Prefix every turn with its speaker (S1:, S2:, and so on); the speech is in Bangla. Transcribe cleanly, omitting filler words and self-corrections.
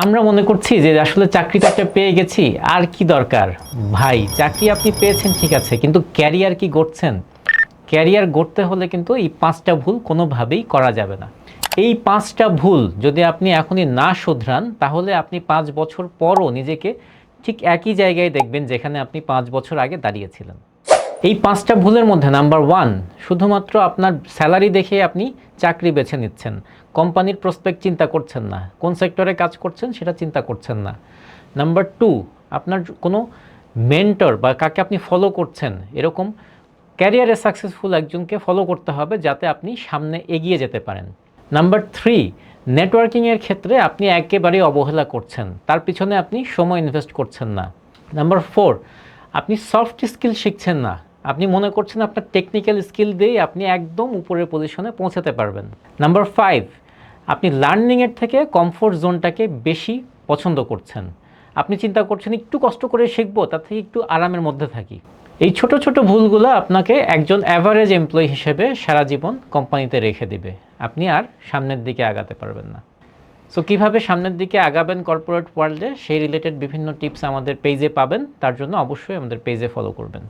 S1: আমরা মনে করছি যে আসলে চাকরিটা একটা পেয়ে গেছি, আর কি দরকার। ভাই, চাকরি আপনি পেয়েছেন ঠিক আছে, কিন্তু ক্যারিয়ার কি গড়ছেন? ক্যারিয়ার গড়তে হলে কিন্তু এই 5টা ভুল কোনোভাবেই করা যাবে না। এই 5টা ভুল যদি আপনি এখনই না শুধরান, তাহলে আপনি 5 বছর পরও নিজেকে ঠিক একই জায়গায় দেখবেন যেখানে আপনি 5 বছর আগে দাঁড়িয়েছিলেন। এই 5টা ভুলের মধ্যে নাম্বার 1, শুধুমাত্র আপনার স্যালারি দেখে আপনি চাকরি বেছে নিচ্ছেন। কোম্পানির প্রসপেক্ট চিন্তা করছেন না, কোন সেক্টরে কাজ করছেন সেটা চিন্তা করছেন না। নাম্বার 2, আপনার কোনো মেন্টর বা কাকে আপনি ফলো করছেন, এরকম ক্যারিয়ারে সাকসেসফুল একজনকে ফলো করতে হবে যাতে আপনি সামনে এগিয়ে যেতে পারেন। নাম্বার 3, নেটওয়ার্কিংয়ের ক্ষেত্রে আপনি একেবারেই অবহেলা করছেন, তার পিছনে আপনি সময় ইনভেস্ট করছেন না। নাম্বার 4, আপনি সফট স্কিল শিখছেন না, আপনি মনে করছেন আপনার টেকনিক্যাল স্কিল দিয়েই আপনি একদম উপরের পজিশনে পৌঁছাতে পারবেন। নাম্বার 5, আপনি লার্নিংয়ের থেকে কমফোর্ট জোনটাকে বেশি পছন্দ করছেন। আপনি চিন্তা করছেন একটু কষ্ট করে শিখবো, তার থেকে একটু আরামের মধ্যে থাকি। এই ছোট ছোট ভুলগুলো আপনাকে একজন অ্যাভারেজ এমপ্লয়ি হিসেবে সারা জীবন কোম্পানিতে রেখে দিবে, আপনি আর সামনের দিকে আগাতে পারবেন না। সো কীভাবে সামনের দিকে আগাবেন কর্পোরেট ওয়ার্ল্ডে, সেই রিলেটেড বিভিন্ন টিপস আমাদের পেজে পাবেন। তার জন্য অবশ্যই আমাদের পেজে ফলো করবেন।